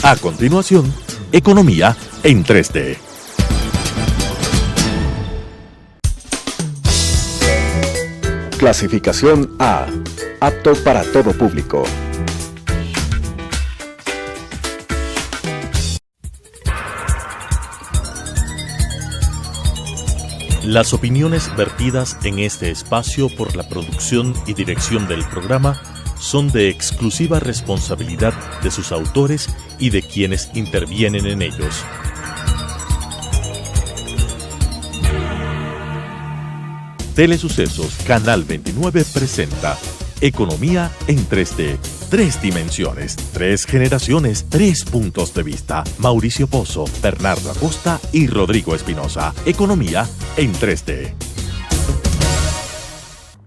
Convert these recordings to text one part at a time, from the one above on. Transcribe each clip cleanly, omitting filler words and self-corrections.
A continuación, Economía en 3D. Clasificación A. Apto para todo público. Las opiniones vertidas en este espacio por la producción y dirección del programa son de exclusiva responsabilidad de sus autores y de quienes intervienen en ellos. Telesucesos Canal 29 presenta Economía en 3D. 3 dimensiones, 3 generaciones, 3 puntos de vista. Mauricio Pozo, Bernardo Acosta y Rodrigo Espinosa. Economía en 3D.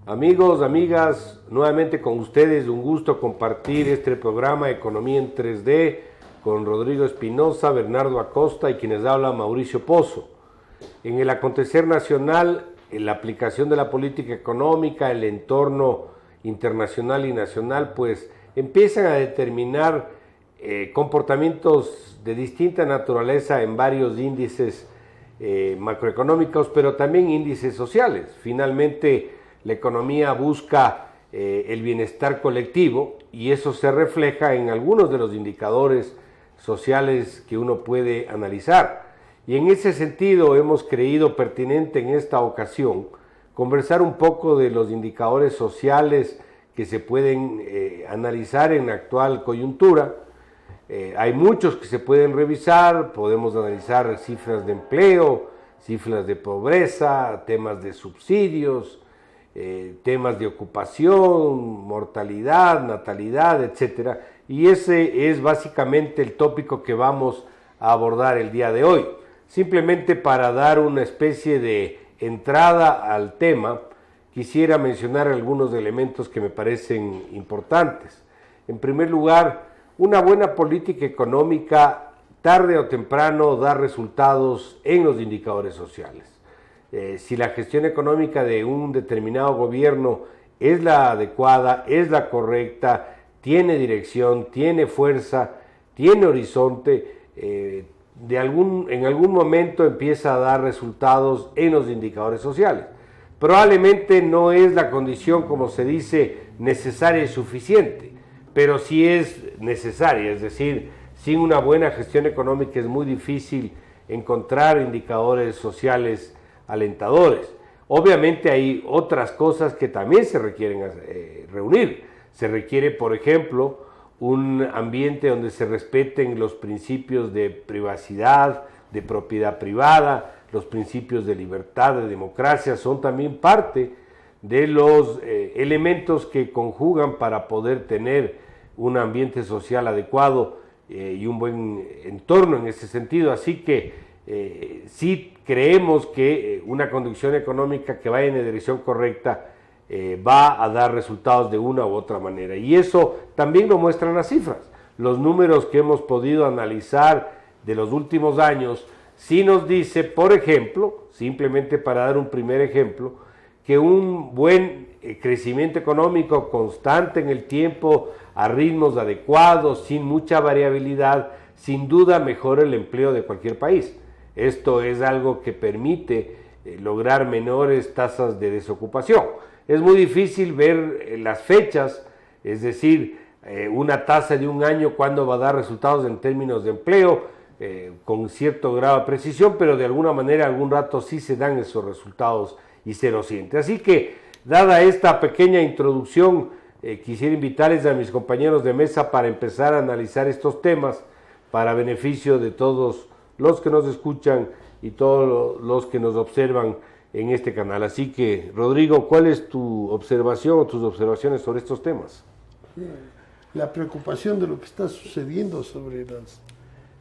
Amigos, amigas, nuevamente con ustedes un gusto compartir este programa Economía en 3D con Rodrigo Espinosa, Bernardo Acosta y quienes habla Mauricio Pozo. En el acontecer nacional, en la aplicación de la política económica, el entorno internacional y nacional, pues empiezan a determinar comportamientos de distinta naturaleza en varios índices macroeconómicos, pero también índices sociales. Finalmente, la economía busca el bienestar colectivo y eso se refleja en algunos de los indicadores sociales que uno puede analizar. Y en ese sentido hemos creído pertinente en esta ocasión conversar un poco de los indicadores sociales que se pueden analizar en la actual coyuntura. Hay muchos que se pueden revisar, podemos analizar cifras de empleo, cifras de pobreza, temas de subsidios, temas de ocupación, mortalidad, natalidad, etc. Y ese es básicamente el tópico que vamos a abordar el día de hoy. Simplemente para dar una especie de entrada al tema, quisiera mencionar algunos elementos que me parecen importantes. En primer lugar, una buena política económica tarde o temprano da resultados en los indicadores sociales. Si la gestión económica de un determinado gobierno es la adecuada, es la correcta, tiene dirección, tiene fuerza, tiene horizonte, en algún momento empieza a dar resultados en los indicadores sociales. Probablemente no es la condición, como se dice, necesaria y suficiente, pero sí es necesaria, es decir, sin una buena gestión económica es muy difícil encontrar indicadores sociales alentadores. Obviamente hay otras cosas que también se requieren reunir. Se requiere, por ejemplo, un ambiente donde se respeten los principios de privacidad, de propiedad privada, los principios de libertad, de democracia, son también parte de los elementos que conjugan para poder tener un ambiente social adecuado y un buen entorno en ese sentido. Así que sí creemos que una conducción económica que vaya en la dirección correcta va a dar resultados de una u otra manera. Y eso también lo muestran las cifras. Los números que hemos podido analizar de los últimos años sí nos dice, por ejemplo, simplemente para dar un primer ejemplo, que un buen crecimiento económico constante en el tiempo, a ritmos adecuados, sin mucha variabilidad, sin duda mejora el empleo de cualquier país. Esto es algo que permite lograr menores tasas de desocupación. Es muy difícil ver las fechas, es decir, una tasa de un año cuándo va a dar resultados en términos de empleo, con cierto grado de precisión, pero de alguna manera algún rato sí se dan esos resultados y se lo siente. Así que, dada esta pequeña introducción, quisiera invitarles a mis compañeros de mesa para empezar a analizar estos temas para beneficio de todos los que nos escuchan y todos los que nos observan en este canal. Así que, Rodrigo, ¿cuál es tu observación o tus observaciones sobre estos temas? La preocupación de lo que está sucediendo sobre los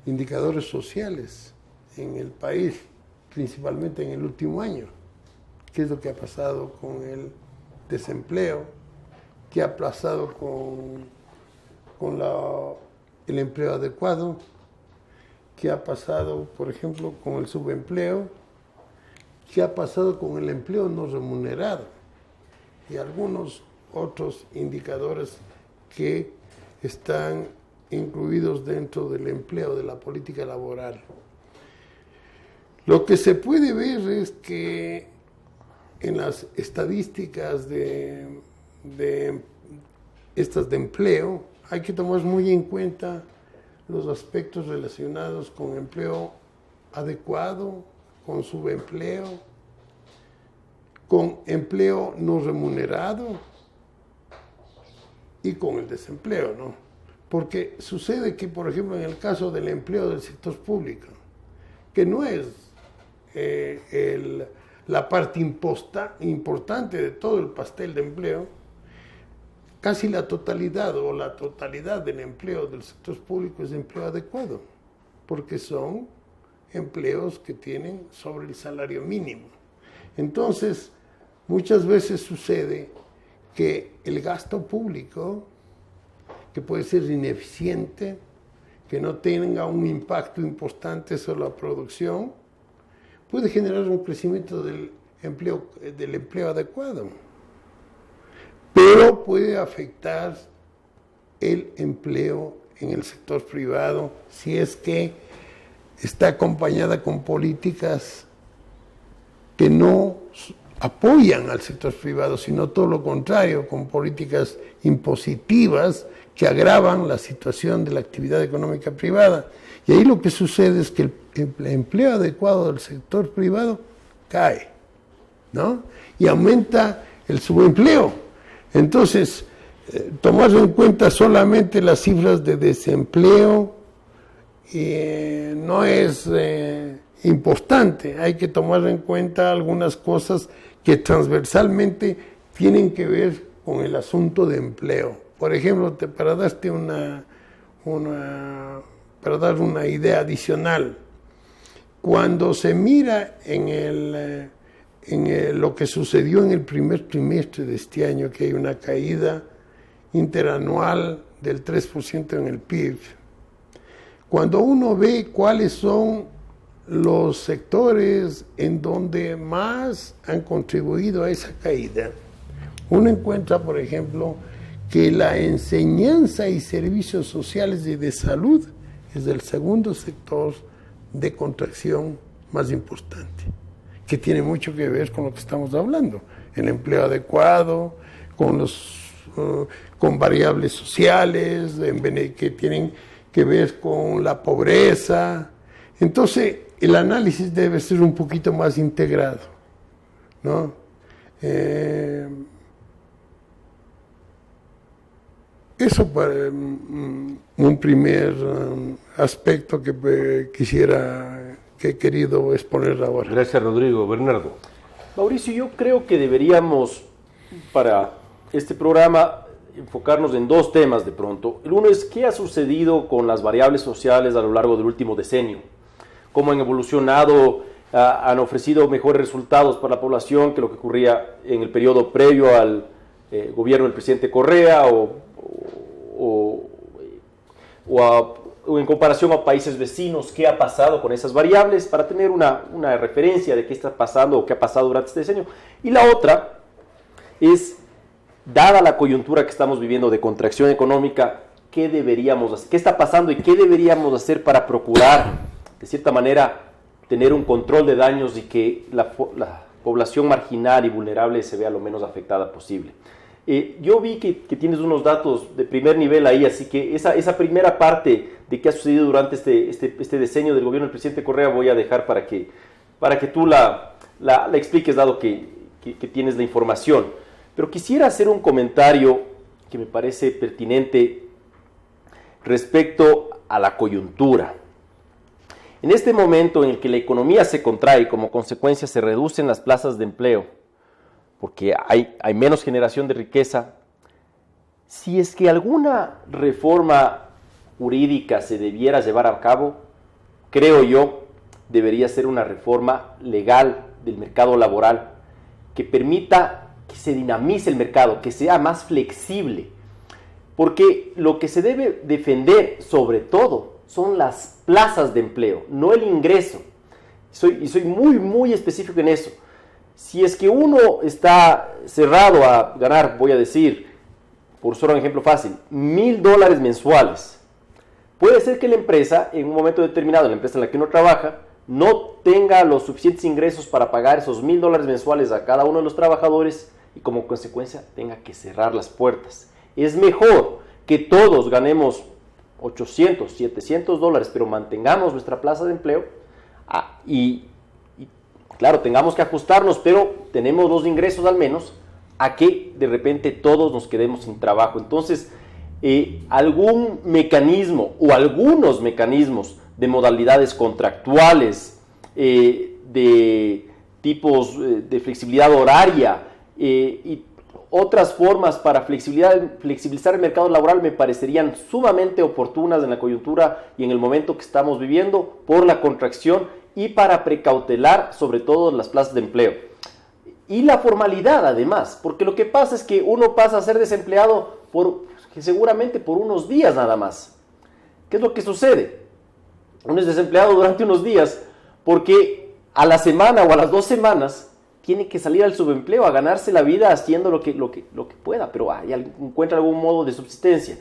indicadores sociales en el país, principalmente en el último año. ¿Qué es lo que ha pasado con el desempleo? ¿Qué ha pasado con el empleo adecuado? ¿Qué ha pasado, por ejemplo, con el subempleo? ¿Qué ha pasado con el empleo no remunerado? Y algunos otros indicadores que están incluidos dentro del empleo de la política laboral. Lo que se puede ver es que en las estadísticas de empleo hay que tomar muy en cuenta los aspectos relacionados con empleo adecuado, con subempleo, con empleo no remunerado y con el desempleo, ¿no? Porque sucede que, por ejemplo, en el caso del empleo del sector público, que no es la parte importante de todo el pastel de empleo, casi la totalidad del empleo del sector público es empleo adecuado, porque son empleos que tienen sobre el salario mínimo. Entonces, muchas veces sucede que el gasto público, que puede ser ineficiente, que no tenga un impacto importante sobre la producción, puede generar un crecimiento del empleo adecuado, pero puede afectar el empleo en el sector privado si es que está acompañada con políticas que no apoyan al sector privado, sino todo lo contrario, con políticas impositivas que agravan la situación de la actividad económica privada. Y ahí lo que sucede es que el empleo adecuado del sector privado cae, ¿no? Y aumenta el subempleo. Entonces, tomar en cuenta solamente las cifras de desempleo no es importante. Hay que tomar en cuenta algunas cosas que transversalmente tienen que ver con el asunto de empleo. Por ejemplo, para dar una idea adicional, cuando se mira en lo que sucedió en el primer trimestre de este año, que hay una caída interanual del 3% en el PIB, cuando uno ve cuáles son los sectores en donde más han contribuido a esa caída, uno encuentra, por ejemplo, que la enseñanza y servicios sociales y de salud es el segundo sector de contracción más importante, que tiene mucho que ver con lo que estamos hablando, el empleo adecuado, con variables sociales, que tienen que ver con la pobreza. Entonces, el análisis debe ser un poquito más integrado, ¿no? Eso para un primer aspecto que he querido exponer ahora. Gracias, Rodrigo. Bernardo. Mauricio, yo creo que deberíamos, para este programa, enfocarnos en dos temas de pronto. El uno es qué ha sucedido con las variables sociales a lo largo del último decenio, cómo han evolucionado, han ofrecido mejores resultados para la población que lo que ocurría en el periodo previo al gobierno del presidente Correa o en comparación a países vecinos, qué ha pasado con esas variables para tener una referencia de qué está pasando o qué ha pasado durante este decenio. Y la otra es, dada la coyuntura que estamos viviendo de contracción económica, qué está pasando y qué deberíamos hacer para procurar, de cierta manera, tener un control de daños y que la población marginal y vulnerable se vea lo menos afectada posible. Yo vi que tienes unos datos de primer nivel ahí, así que esa primera parte de qué ha sucedido durante este decenio del gobierno del presidente Correa voy a dejar para que tú la expliques, dado que tienes la información. Pero quisiera hacer un comentario que me parece pertinente respecto a la coyuntura. En este momento en el que la economía se contrae y como consecuencia se reducen las plazas de empleo, porque hay menos generación de riqueza, si es que alguna reforma jurídica se debiera llevar a cabo, creo yo, debería ser una reforma legal del mercado laboral que permita que se dinamice el mercado, que sea más flexible, porque lo que se debe defender sobre todo son las plazas de empleo, no el ingreso. Soy muy, muy específico en eso. Si es que uno está cerrado a ganar, voy a decir, por solo un ejemplo fácil, $1,000 mensuales, puede ser que la empresa, en un momento determinado, la empresa en la que uno trabaja, no tenga los suficientes ingresos para pagar esos $1,000 mensuales a cada uno de los trabajadores y como consecuencia tenga que cerrar las puertas. Es mejor que todos ganemos $800, $700, pero mantengamos nuestra plaza de empleo y claro, tengamos que ajustarnos, pero tenemos los ingresos al menos, a que de repente todos nos quedemos sin trabajo. Entonces, algún mecanismo o algunos mecanismos de modalidades contractuales, de tipos de flexibilidad horaria y otras formas para flexibilizar el mercado laboral me parecerían sumamente oportunas en la coyuntura y en el momento que estamos viviendo por la contracción y para precautelar sobre todo las plazas de empleo. Y la formalidad además, porque lo que pasa es que uno pasa a ser desempleado seguramente por unos días nada más. ¿Qué es lo que sucede? Uno es desempleado durante unos días porque a la semana o a las 2 semanas tiene que salir al subempleo a ganarse la vida haciendo lo que pueda, pero encuentra algún modo de subsistencia.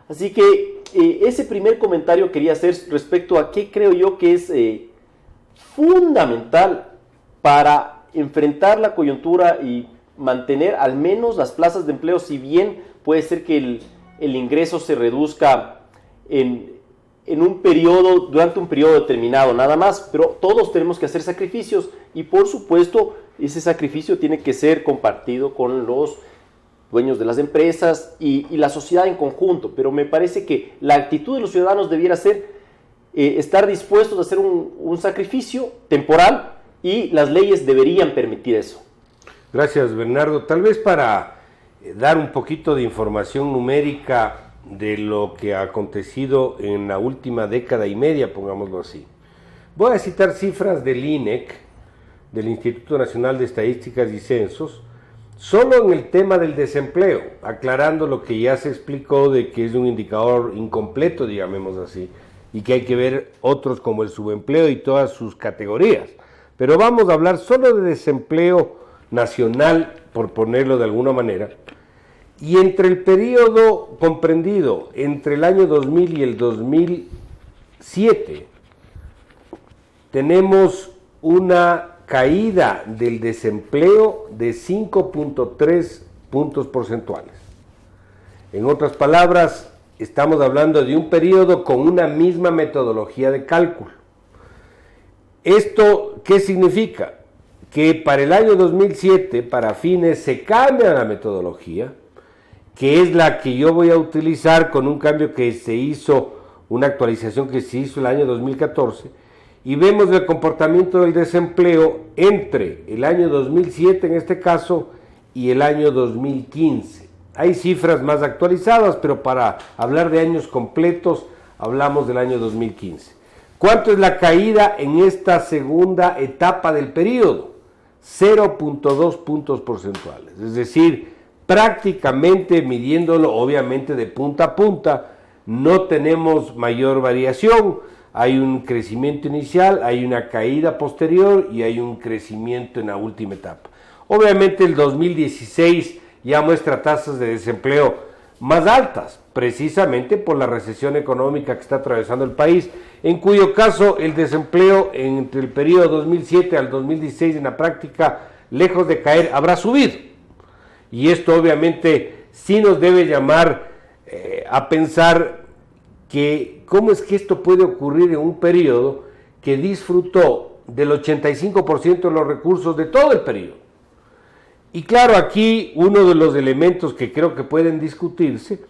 Así que ese primer comentario quería hacer respecto a qué creo yo que es fundamental para enfrentar la coyuntura y mantener al menos las plazas de empleo, si bien puede ser que el ingreso se reduzca durante un periodo determinado nada más, pero todos tenemos que hacer sacrificios y por supuesto ese sacrificio tiene que ser compartido con los dueños de las empresas y la sociedad en conjunto, pero me parece que la actitud de los ciudadanos debiera ser estar dispuestos a hacer un sacrificio temporal y las leyes deberían permitir eso. Gracias, Bernardo. Tal vez para dar un poquito de información numérica de lo que ha acontecido en la última década y media, pongámoslo así. Voy a citar cifras del INEC, del Instituto Nacional de Estadísticas y Censos, solo en el tema del desempleo, aclarando lo que ya se explicó de que es un indicador incompleto, digámoslo así, y que hay que ver otros como el subempleo y todas sus categorías. Pero vamos a hablar solo de desempleo nacional, por ponerlo de alguna manera, y entre el periodo comprendido entre el año 2000 y el 2007, tenemos una caída del desempleo de 5.3 puntos porcentuales. En otras palabras, estamos hablando de un periodo con una misma metodología de cálculo. ¿Esto qué significa? Que para el año 2007, para fines, se cambia la metodología, que es la que yo voy a utilizar con un cambio que se hizo, una actualización que se hizo el año 2014, y vemos el comportamiento del desempleo entre el año 2007 en este caso y el año 2015. Hay cifras más actualizadas, pero para hablar de años completos hablamos del año 2015. ¿Cuánto es la caída en esta segunda etapa del periodo? 0.2 puntos porcentuales, es decir, prácticamente midiéndolo obviamente de punta a punta, no tenemos mayor variación. Hay un crecimiento inicial, hay una caída posterior y hay un crecimiento en la última etapa. Obviamente el 2016 ya muestra tasas de desempleo más altas, precisamente por la recesión económica que está atravesando el país, en cuyo caso el desempleo entre el periodo 2007 al 2016 en la práctica, lejos de caer, habrá subido. Y esto obviamente sí nos debe llamar a pensar que cómo es que esto puede ocurrir en un periodo que disfrutó del 85% de los recursos de todo el periodo. Y claro, aquí uno de los elementos que creo que pueden discutirse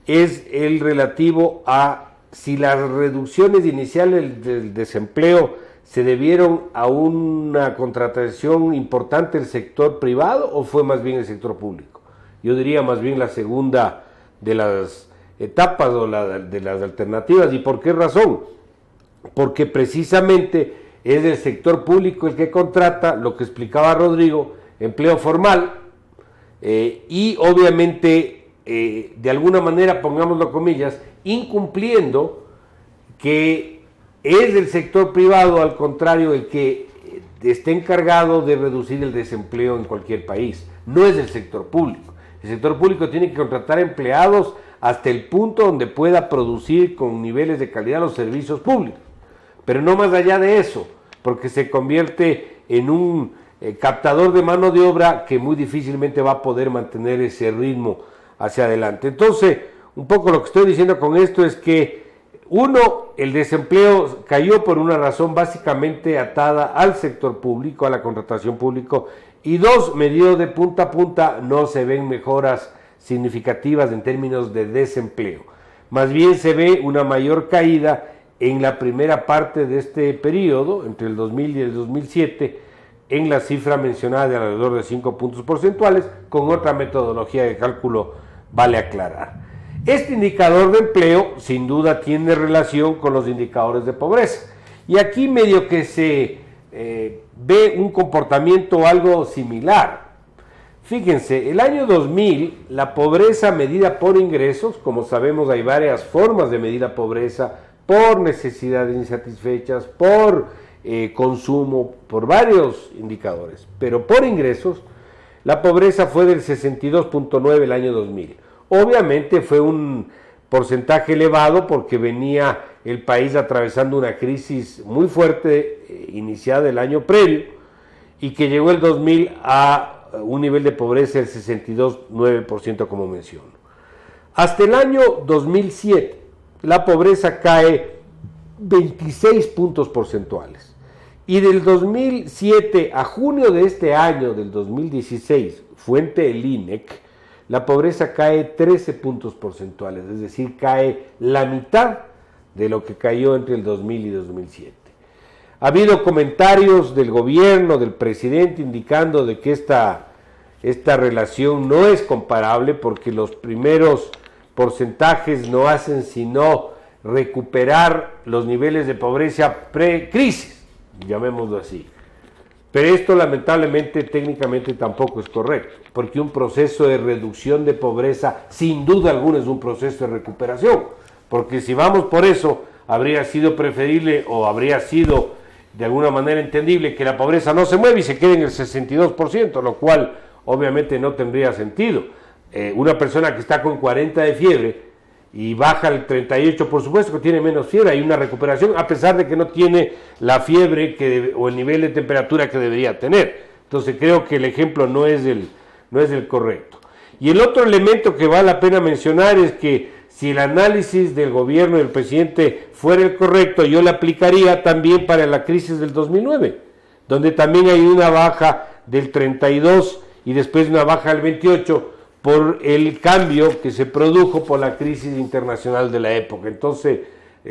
es el relativo a si las reducciones iniciales del desempleo se debieron a una contratación importante del sector privado o fue más bien el sector público. Yo diría más bien la segunda de las etapas o de las alternativas. ¿Y por qué razón? Porque precisamente es el sector público el que contrata, lo que explicaba Rodrigo, empleo formal, y obviamente de alguna manera, pongámoslo comillas, incumpliendo que es el sector privado, al contrario, el que está encargado de reducir el desempleo en cualquier país, no es el sector público. El sector público tiene que contratar empleados hasta el punto donde pueda producir con niveles de calidad los servicios públicos, pero no más allá de eso, porque se convierte en un captador de mano de obra que muy difícilmente va a poder mantener ese ritmo hacia adelante. Entonces, un poco lo que estoy diciendo con esto es que, uno, el desempleo cayó por una razón básicamente atada al sector público, a la contratación pública, y dos, medido de punta a punta, no se ven mejoras significativas en términos de desempleo. Más bien se ve una mayor caída en la primera parte de este periodo, entre el 2000 y el 2007, en la cifra mencionada de alrededor de 5 puntos porcentuales, con otra metodología de cálculo vale aclarar. Este indicador de empleo sin duda tiene relación con los indicadores de pobreza, y aquí medio que se ve un comportamiento algo similar. Fíjense, el año 2000, la pobreza medida por ingresos, como sabemos hay varias formas de medir la pobreza, por necesidades insatisfechas, por consumo, por varios indicadores, pero por ingresos, la pobreza fue del 62.9 el año 2000. Obviamente fue un porcentaje elevado porque venía el país atravesando una crisis muy fuerte iniciada el año previo y que llegó el 2000 a un nivel de pobreza del 62.9% como menciono. Hasta el año 2007 la pobreza cae 26 puntos porcentuales y del 2007 a junio de este año, del 2016, fuente el INEC, la pobreza cae 13 puntos porcentuales, es decir, cae la mitad de lo que cayó entre el 2000 y 2007. Ha habido comentarios del gobierno, del presidente, indicando de que esta relación no es comparable porque los primeros porcentajes no hacen sino recuperar los niveles de pobreza pre-crisis, llamémoslo así. Pero esto lamentablemente técnicamente tampoco es correcto, porque un proceso de reducción de pobreza sin duda alguna es un proceso de recuperación, porque si vamos por eso, habría sido preferible o habría sido de alguna manera entendible que la pobreza no se mueve y se quede en el 62%, lo cual obviamente no tendría sentido. Una persona que está con 40 de fiebre y baja el 38, por supuesto que tiene menos fiebre, hay una recuperación, a pesar de que no tiene la fiebre o el nivel de temperatura que debería tener. Entonces creo que el ejemplo no es el correcto. Y el otro elemento que vale la pena mencionar es que si el análisis del gobierno y del presidente fuera el correcto, yo lo aplicaría también para la crisis del 2009, donde también hay una baja del 32 y después una baja del 28, por el cambio que se produjo por la crisis internacional de la época. Entonces,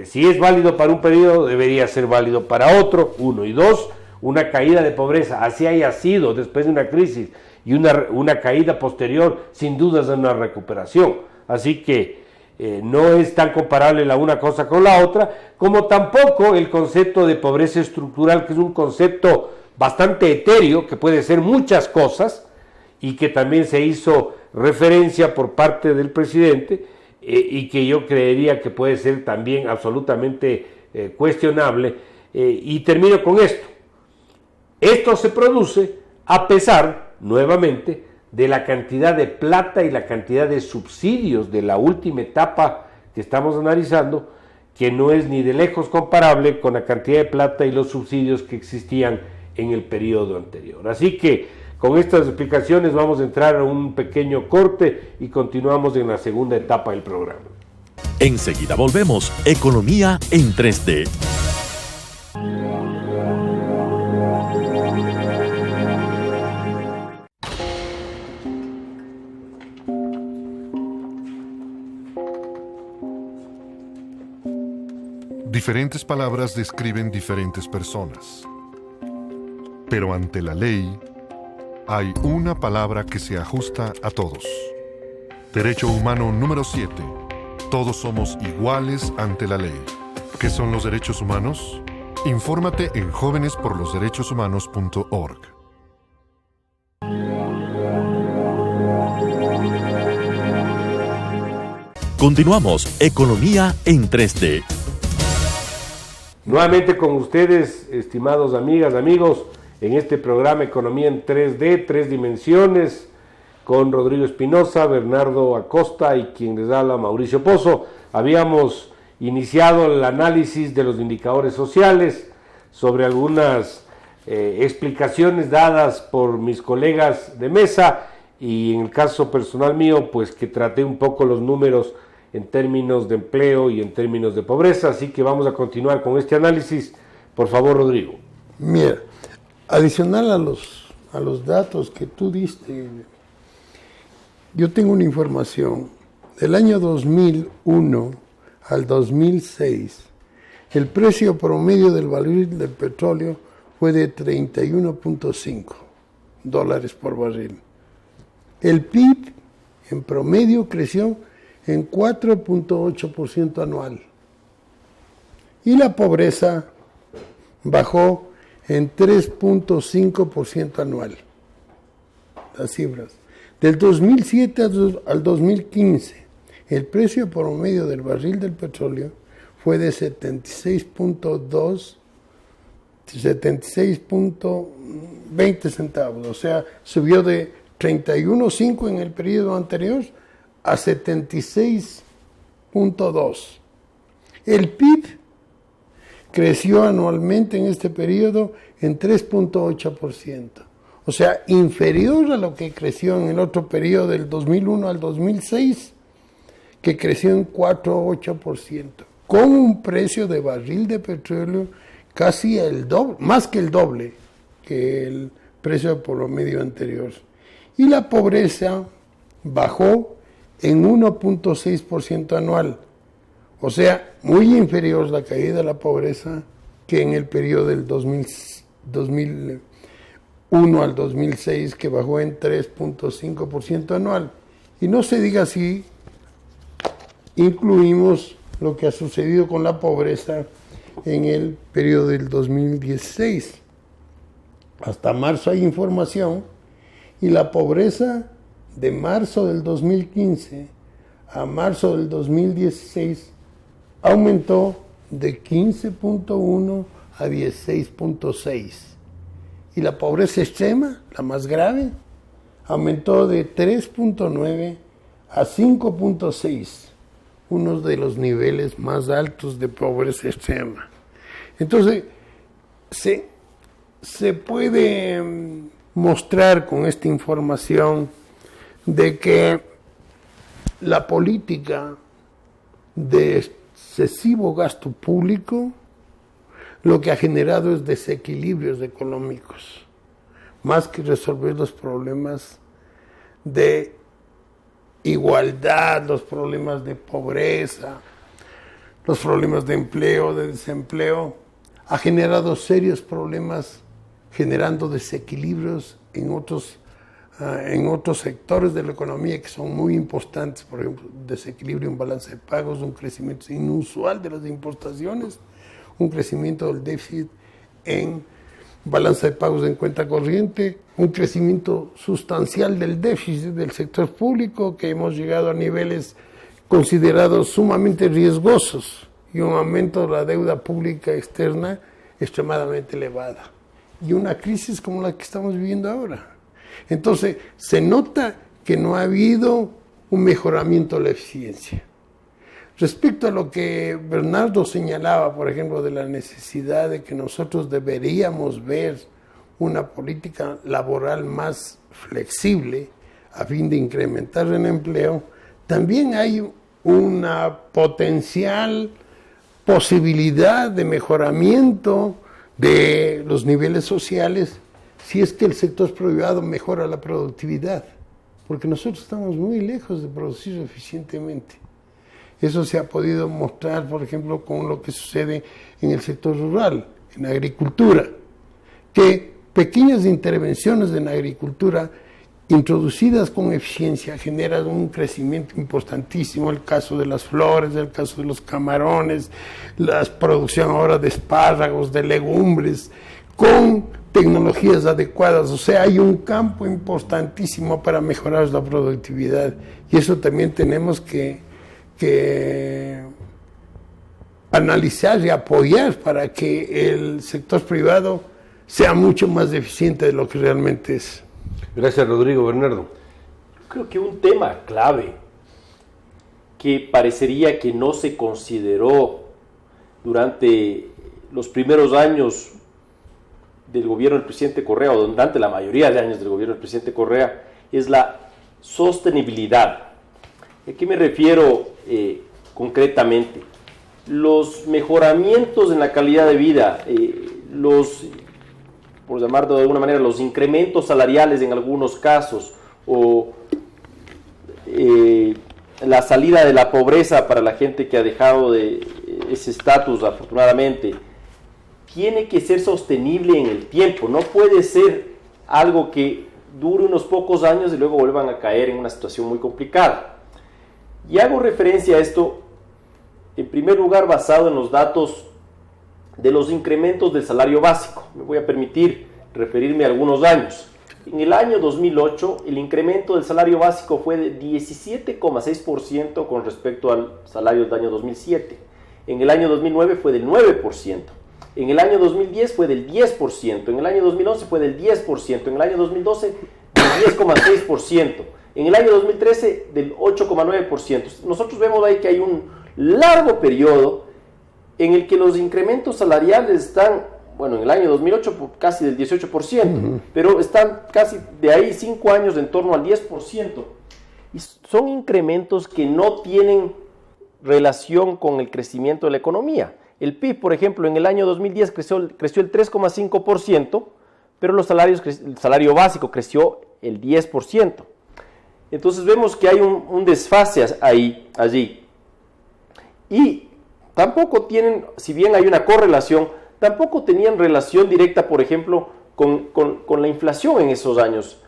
si es válido para un periodo, debería ser válido para otro, uno. Y dos, una caída de pobreza, así haya sido después de una crisis y una caída posterior, sin duda es una recuperación. Así que no es tan comparable la una cosa con la otra, como tampoco el concepto de pobreza estructural, que es un concepto bastante etéreo, que puede ser muchas cosas, y que también se hizo referencia por parte del presidente y que yo creería que puede ser también absolutamente cuestionable. Y termino con esto. Esto se produce a pesar, nuevamente, de la cantidad de plata y la cantidad de subsidios de la última etapa que estamos analizando, que no es ni de lejos comparable con la cantidad de plata y los subsidios que existían en el periodo anterior. Así que con estas explicaciones vamos a entrar a un pequeño corte y continuamos en la segunda etapa del programa. Enseguida volvemos. Economía en 3D. Diferentes palabras describen diferentes personas. Pero ante la ley, hay una palabra que se ajusta a todos. Derecho humano número 7. Todos somos iguales ante la ley. ¿Qué son los derechos humanos? Infórmate en jovenesporlosderechoshumanos.org. Continuamos. Economía en 3D. Nuevamente con ustedes, estimados amigas, amigos, en este programa Economía en 3D, 3 dimensiones, con Rodrigo Espinosa, Bernardo Acosta y quien les habla, Mauricio Pozo. Habíamos iniciado el análisis de los indicadores sociales sobre algunas explicaciones dadas por mis colegas de mesa, y en el caso personal mío, pues que traté un poco los números en términos de empleo y en términos de pobreza. Así que vamos a continuar con este análisis. Por favor, Rodrigo. Mira, adicional a los datos que tú diste, yo tengo una información. Del año 2001 al 2006, el precio promedio del barril del petróleo fue de $31.5 por barril. El PIB en promedio creció en 4.8% anual. Y la pobreza bajó en 3.5% anual. Las cifras. Del 2007 al 2015, el precio promedio del barril del petróleo fue de 76.20 centavos. O sea, subió de 31.5 en el periodo anterior a 76.2. El PIB creció anualmente en este periodo en 3.8%. O sea, inferior a lo que creció en el otro periodo del 2001 al 2006, que creció en 4.8%, con un precio de barril de petróleo casi el doble, más que el doble que el precio promedio anterior. Y la pobreza bajó en 1.6% anual, o sea, muy inferior la caída de la pobreza que en el periodo del 2001 al 2006, que bajó en 3.5% anual. Y no se diga si incluimos lo que ha sucedido con la pobreza en el periodo del 2016. Hasta marzo hay información, y la pobreza de marzo del 2015 a marzo del 2016 aumentó de 15.1 a 16.6. Y la pobreza extrema, la más grave, aumentó de 3.9 a 5.6, uno de los niveles más altos de pobreza extrema. Entonces, se puede mostrar con esta información de que la política de excesivo gasto público lo que ha generado es desequilibrios económicos, más que resolver los problemas de igualdad, los problemas de pobreza, los problemas de empleo, de desempleo. Ha generado serios problemas, generando desequilibrios en otros sectores de la economía que son muy importantes. Por ejemplo, desequilibrio en balanza de pagos, un crecimiento inusual de las importaciones, un crecimiento del déficit en balanza de pagos en cuenta corriente, un crecimiento sustancial del déficit del sector público, que hemos llegado a niveles considerados sumamente riesgosos, y un aumento de la deuda pública externa extremadamente elevada, y una crisis como la que estamos viviendo ahora. Entonces, se nota que no ha habido un mejoramiento de la eficiencia. Respecto a lo que Bernardo señalaba, por ejemplo, de la necesidad de que nosotros deberíamos ver una política laboral más flexible a fin de incrementar el empleo, también hay una potencial posibilidad de mejoramiento de los niveles sociales si es que el sector privado mejora la productividad, porque nosotros estamos muy lejos de producir eficientemente. Eso se ha podido mostrar, por ejemplo, con lo que sucede en el sector rural, en la agricultura, que pequeñas intervenciones en la agricultura introducidas con eficiencia generan un crecimiento importantísimo. El caso de las flores, el caso de los camarones, la producción ahora de espárragos, de legumbres, con tecnologías adecuadas. O sea, hay un campo importantísimo para mejorar la productividad, y eso también tenemos que analizar y apoyar para que el sector privado sea mucho más eficiente de lo que realmente es. Gracias, Rodrigo. Bernardo. creo que un tema clave que parecería que no se consideró durante los primeros años del gobierno del presidente Correa, o durante la mayoría de años del gobierno del presidente Correa, es la sostenibilidad. ¿A qué me refiero concretamente? Los mejoramientos en la calidad de vida, por llamarlo de alguna manera, los incrementos salariales en algunos casos, o la salida de la pobreza para la gente que ha dejado de ese estatus, afortunadamente, tiene que ser sostenible en el tiempo. No puede ser algo que dure unos pocos años y luego vuelvan a caer en una situación muy complicada. Y hago referencia a esto, en primer lugar, basado en los datos de los incrementos del salario básico. Me voy a permitir referirme a algunos años. En el año 2008, el incremento del salario básico fue de 17,6% con respecto al salario del año 2007. En el año 2009 fue del 9%. En el año 2010 fue del 10%. En el año 2011 fue del 10%. En el año 2012 del 10,6%. En el año 2013 del 8,9%. Nosotros vemos ahí que hay un largo periodo en el que los incrementos salariales están, bueno, en el año 2008 casi del 18%, pero están casi de ahí 5 años en torno al 10%. Y son incrementos que no tienen relación con el crecimiento de la economía. El PIB, por ejemplo, en el año 2010 creció el 3,5%, pero el salario básico creció el 10%. Entonces vemos que hay un desfase allí. Y tampoco tienen, si bien hay una correlación, tampoco tenían relación directa, por ejemplo, con la inflación en esos años.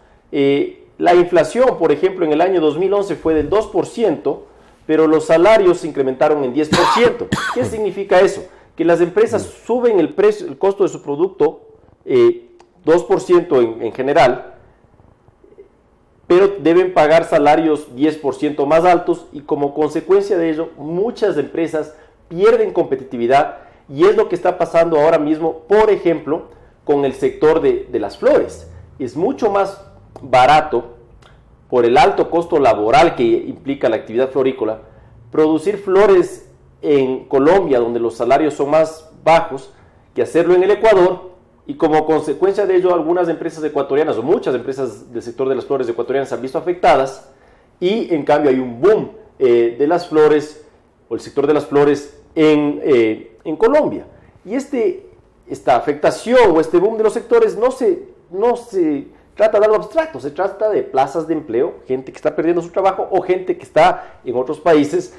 La inflación, por ejemplo, en el año 2011 fue del 2%, pero los salarios se incrementaron en 10%. ¿Qué significa eso? Que las empresas suben el costo de su producto 2% en general, pero deben pagar salarios 10% más altos, y como consecuencia de ello muchas empresas pierden competitividad, y es lo que está pasando ahora mismo, por ejemplo, con el sector de las flores. Es mucho más barato, por el alto costo laboral que implica la actividad florícola, producir flores en Colombia, donde los salarios son más bajos, que hacerlo en el Ecuador, y como consecuencia de ello algunas empresas ecuatorianas, o muchas empresas del sector de las flores ecuatorianas se han visto afectadas, y en cambio hay un boom de las flores, o el sector de las flores en Colombia. Y esta afectación o este boom de los sectores no se trata de algo abstracto, se trata de plazas de empleo, gente que está perdiendo su trabajo o gente que está en otros países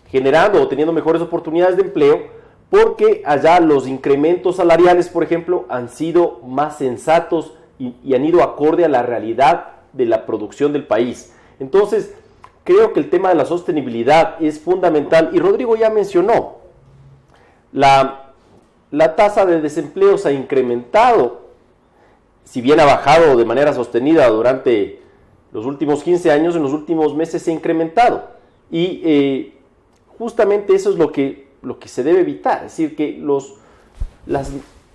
generando o teniendo mejores oportunidades de empleo, porque allá los incrementos salariales, por ejemplo, han sido más sensatos y han ido acorde a la realidad de la producción del país. Entonces, creo que el tema de la sostenibilidad es fundamental, y Rodrigo ya mencionó, la tasa de desempleo se ha incrementado, si bien ha bajado de manera sostenida durante los últimos 15 años, en los últimos meses se ha incrementado. Y justamente eso es lo que se debe evitar. Es decir, que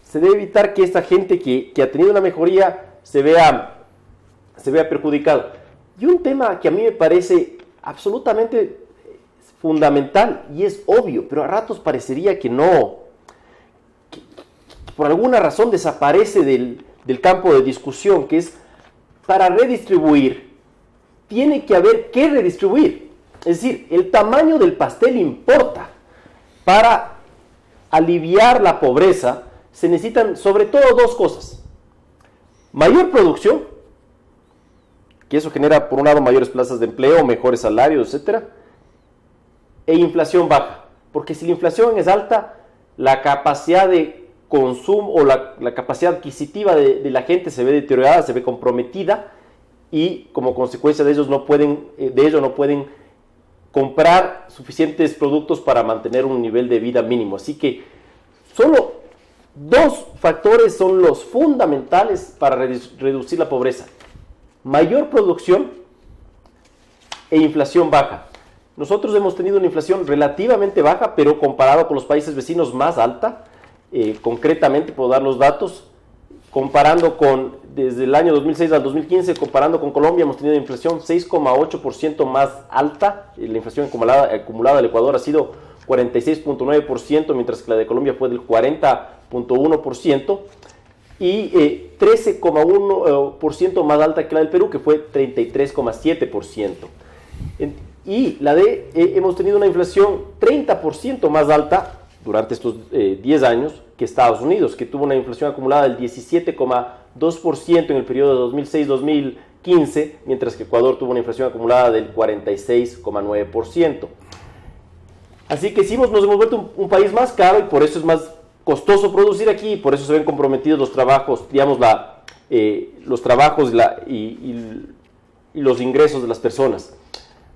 se debe evitar que esta gente que ha tenido una mejoría se vea perjudicada. Y un tema que a mí me parece absolutamente fundamental, y es obvio, pero a ratos parecería que no, que por alguna razón desaparece del campo de discusión, que es, para redistribuir tiene que haber que redistribuir. Es decir, el tamaño del pastel importa. Para aliviar la pobreza se necesitan sobre todo dos cosas: mayor producción, que eso genera por un lado mayores plazas de empleo, mejores salarios, etcétera, e inflación baja, porque si la inflación es alta, la capacidad de consumo o la capacidad adquisitiva de la gente se ve deteriorada, se ve comprometida, y como consecuencia de ello no pueden comprar suficientes productos para mantener un nivel de vida mínimo. Así que solo dos factores son los fundamentales para reducir la pobreza: mayor producción e inflación baja. Nosotros hemos tenido una inflación relativamente baja, pero comparado con los países vecinos más alta. Concretamente, puedo dar los datos: comparando desde el año 2006 al 2015, comparando con Colombia, hemos tenido una inflación 6,8% más alta. La inflación acumulada del Ecuador ha sido 46,9%, mientras que la de Colombia fue del 40,1%, y 13,1% más alta que la del Perú, que fue 33,7%. Y hemos tenido una inflación 30% más alta durante estos 10 años que Estados Unidos, que tuvo una inflación acumulada del 17,2% en el periodo de 2006-2015, mientras que Ecuador tuvo una inflación acumulada del 46,9%. Así que sí, nos hemos vuelto un país más caro, y por eso es más costoso producir aquí, y por eso se ven comprometidos los trabajos, digamos, los trabajos y los ingresos de las personas.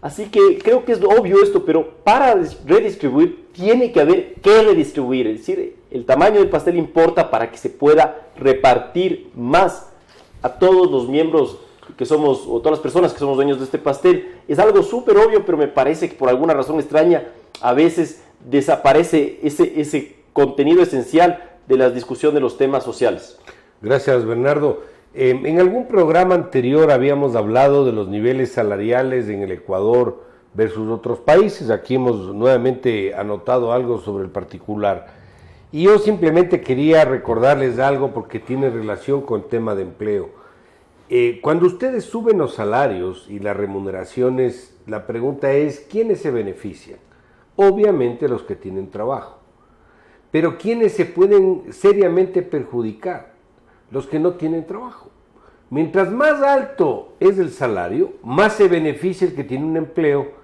Así que creo que es obvio esto, pero para redistribuir tiene que haber que redistribuir, es decir, el tamaño del pastel importa para que se pueda repartir más a todos los miembros que somos, o todas las personas que somos dueños de este pastel. Es algo súper obvio, pero me parece que por alguna razón extraña a veces desaparece ese contenido esencial de la discusión de los temas sociales. Gracias, Bernardo. En algún programa anterior habíamos hablado de los niveles salariales en el Ecuador versus otros países. Aquí hemos nuevamente anotado algo sobre el particular. Y yo simplemente quería recordarles algo porque tiene relación con el tema de empleo. Cuando ustedes suben los salarios y las remuneraciones, la pregunta es, ¿quiénes se benefician? Obviamente los que tienen trabajo. Pero ¿quiénes se pueden seriamente perjudicar? Los que no tienen trabajo. Mientras más alto es el salario, más se beneficia el que tiene un empleo,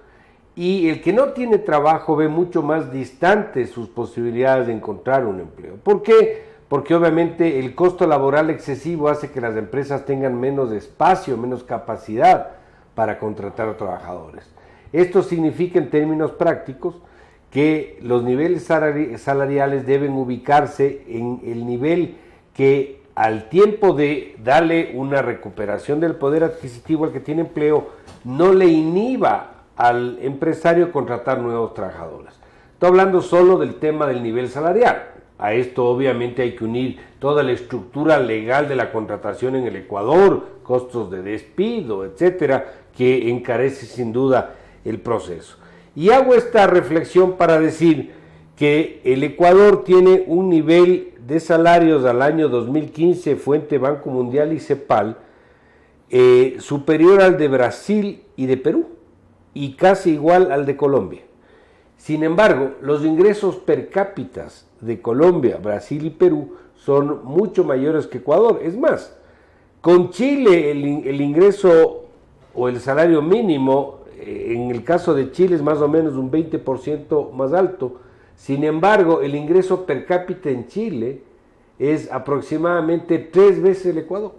y el que no tiene trabajo ve mucho más distante sus posibilidades de encontrar un empleo. ¿Por qué? Porque obviamente el costo laboral excesivo hace que las empresas tengan menos espacio, menos capacidad para contratar a trabajadores. Esto significa en términos prácticos que los niveles salariales deben ubicarse en el nivel que al tiempo de darle una recuperación del poder adquisitivo al que tiene empleo, no le inhiba al empresario contratar nuevos trabajadores. Estoy hablando solo del tema del nivel salarial. A esto obviamente hay que unir toda la estructura legal de la contratación en el Ecuador, costos de despido, etcétera, que encarece sin duda el proceso. Y hago esta reflexión para decir que el Ecuador tiene un nivel de salarios al año 2015, fuente Banco Mundial y CEPAL, superior al de Brasil y de Perú, y casi igual al de Colombia. Sin embargo, los ingresos per cápita de Colombia, Brasil y Perú son mucho mayores que Ecuador. Es más, con Chile el ingreso o el salario mínimo, en el caso de Chile es más o menos un 20% más alto. Sin embargo, el ingreso per cápita en Chile es aproximadamente 3 veces el Ecuador.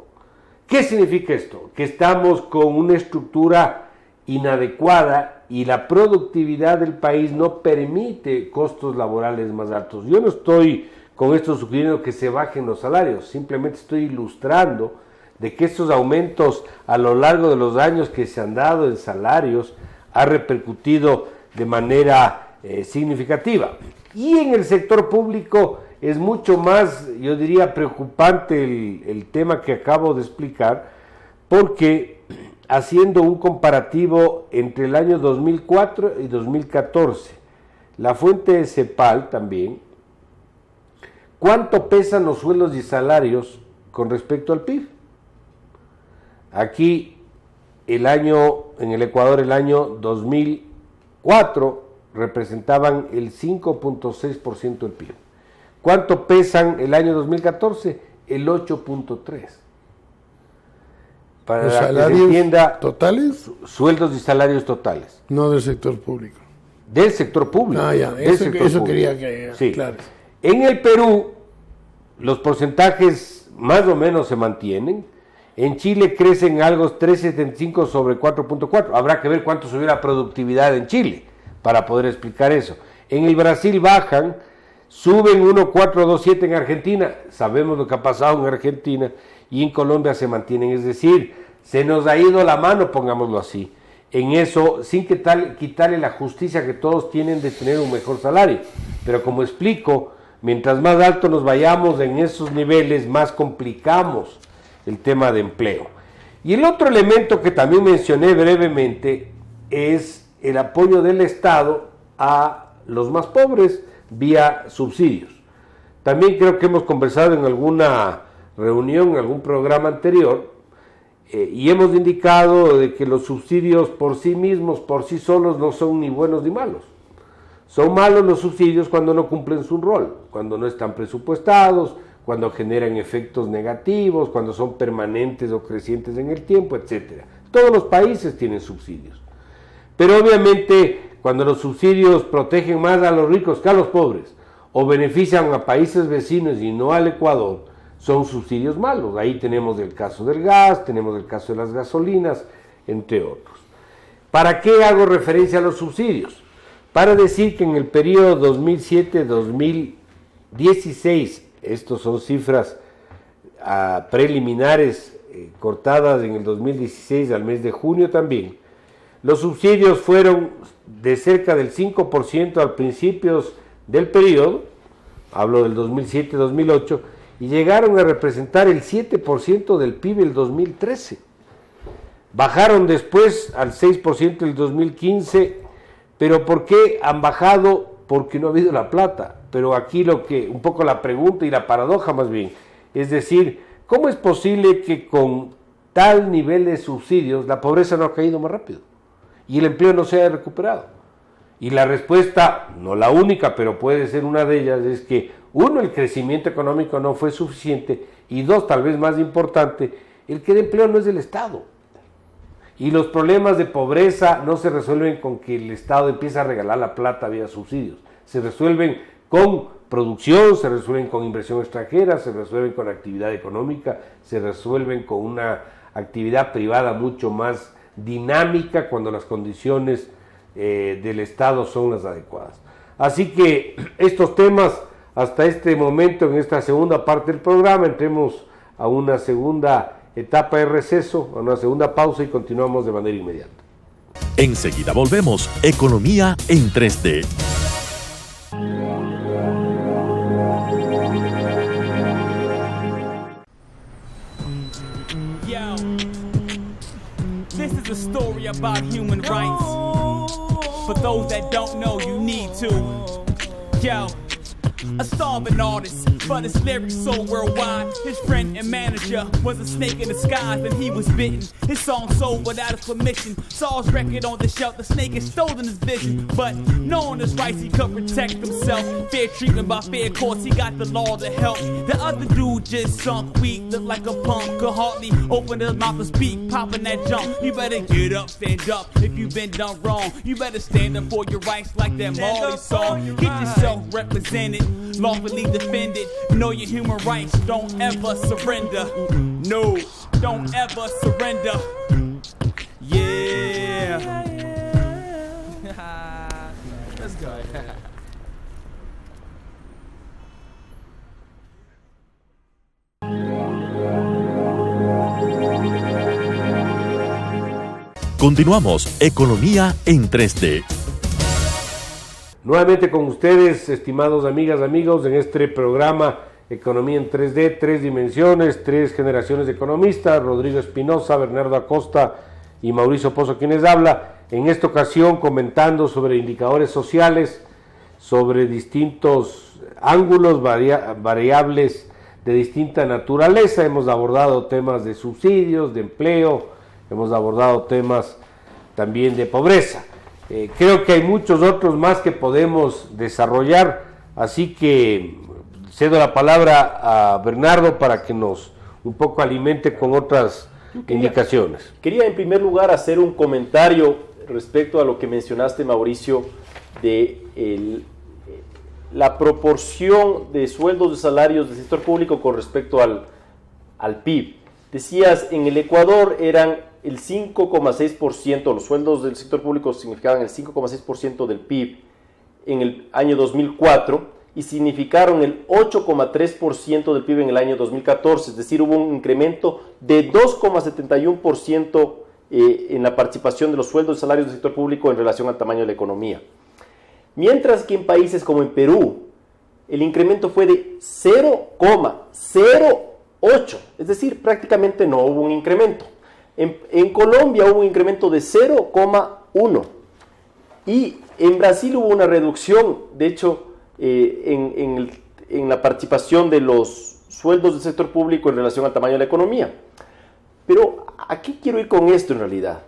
¿Qué significa esto? Que estamos con una estructura inadecuada y la productividad del país no permite costos laborales más altos. Yo no estoy con esto sugiriendo que se bajen los salarios, simplemente estoy ilustrando de que estos aumentos a lo largo de los años que se han dado en salarios ha repercutido de manera significativa. Y en el sector público es mucho más, yo diría, preocupante el tema que acabo de explicar, porque haciendo un comparativo entre el año 2004 y 2014, la fuente de CEPAL también, ¿cuánto pesan los sueldos y salarios con respecto al PIB? Aquí en el Ecuador el año 2004 representaban el 5.6% del PIB. ¿Cuánto pesan el año 2014? El 8.3%. Para ¿los salarios que se entienda, totales? Sueldos y salarios totales. No del sector público. Del sector público. Ah, ya, eso quería que sí. claro. En el Perú, los porcentajes más o menos se mantienen. En Chile crecen algo 3.75 sobre 4.4. Habrá que ver cuánto subió la productividad en Chile para poder explicar eso. En el Brasil bajan, suben 1.427 en Argentina. Sabemos lo que ha pasado en Argentina. Y en Colombia se mantienen, es decir, se nos ha ido la mano, pongámoslo así, en eso, sin quitarle la justicia que todos tienen de tener un mejor salario. Pero como explico, Mientras más alto nos vayamos en esos niveles, más complicamos el tema de empleo. Y el otro elemento que también mencioné brevemente es el apoyo del Estado a los más pobres vía subsidios. También creo que hemos conversado en alguna reunión, en algún programa anterior, y hemos indicado de que los subsidios por sí mismos, por sí solos, no son ni buenos ni malos. Son malos los subsidios cuando no cumplen su rol, cuando no están presupuestados, cuando generan efectos negativos, cuando son permanentes o crecientes en el tiempo, etc. Todos los países tienen subsidios. Pero obviamente cuando los subsidios protegen más a los ricos que a los pobres, o benefician a países vecinos y no al Ecuador, son subsidios malos. Ahí tenemos el caso del gas, tenemos el caso de las gasolinas, entre otros. ¿Para qué hago referencia a los subsidios? Para decir que en el periodo 2007-2016, estos son cifras preliminares cortadas en el 2016 al mes de junio también, los subsidios fueron de cerca del 5% al principios del periodo, hablo del 2007-2008, y llegaron a representar el 7% del PIB el 2013. Bajaron después al 6% el 2015. ¿Pero por qué han bajado? Porque no ha habido la plata. Pero aquí un poco la pregunta y la paradoja más bien, es decir, ¿cómo es posible que con tal nivel de subsidios la pobreza no ha caído más rápido y el empleo no se haya recuperado? Y la respuesta, no la única, pero puede ser una de ellas, es que uno, el crecimiento económico no fue suficiente, y dos, tal vez más importante, el que el empleo no es del Estado. Y los problemas de pobreza no se resuelven con que el Estado empiece a regalar la plata vía subsidios. Se resuelven con producción, se resuelven con inversión extranjera, se resuelven con actividad económica, se resuelven con una actividad privada mucho más dinámica cuando las condiciones del Estado son las adecuadas. Así que estos temas, hasta este momento, en esta segunda parte del programa, entremos a una segunda etapa de receso, a una segunda pausa y continuamos de manera inmediata. Enseguida volvemos. Economía en 3D. Yo, this is a story about human rights. For those that don't know, you need to. Yo, a starving artist, but his lyrics sold worldwide. His friend and manager was a snake in disguise, and he was bitten. His song sold without his permission. Saw his record on the shelf, the snake had stolen his vision. But knowing his rights, he could protect himself. Fair treatment by fair courts, he got the law to help. The other dude just sunk weak, looked like a punk, could hardly open his mouth to speak, popping that junk. You better get up, stand up, if you've been done wrong. You better stand up for your rights like that Marley song. Get yourself represented, lawfully defended. Know your human rights, don't ever surrender. No, don't ever surrender. Yeah. Let's go. Continuamos. Economía en 3D. Nuevamente con ustedes, estimados amigas, amigos, en este programa Economía en 3D, 3 dimensiones, 3 generaciones de economistas, Rodrigo Espinosa, Bernardo Acosta y Mauricio Pozo quienes habla, en esta ocasión comentando sobre indicadores sociales, sobre distintos ángulos, variables de distinta naturaleza. Hemos abordado temas de subsidios, de empleo, hemos abordado temas también de pobreza. Creo que hay muchos otros más que podemos desarrollar, así que cedo la palabra a Bernardo para que nos un poco alimente con otras indicaciones. Quería en primer lugar hacer un comentario respecto a lo que mencionaste, Mauricio, de la proporción de sueldos y salarios del sector público con respecto al PIB. Decías, en el Ecuador eran el 5,6%, los sueldos del sector público significaban el 5,6% del PIB en el año 2004 y significaron el 8,3% del PIB en el año 2014, es decir, hubo un incremento de 2,71% en la participación de los sueldos y salarios del sector público en relación al tamaño de la economía. Mientras que en países como en Perú, el incremento fue de 0,08, es decir, prácticamente no hubo un incremento. En Colombia hubo un incremento de 0,1 y en Brasil hubo una reducción, de hecho, en la participación de los sueldos del sector público en relación al tamaño de la economía. Pero ¿a qué quiero ir con esto en realidad?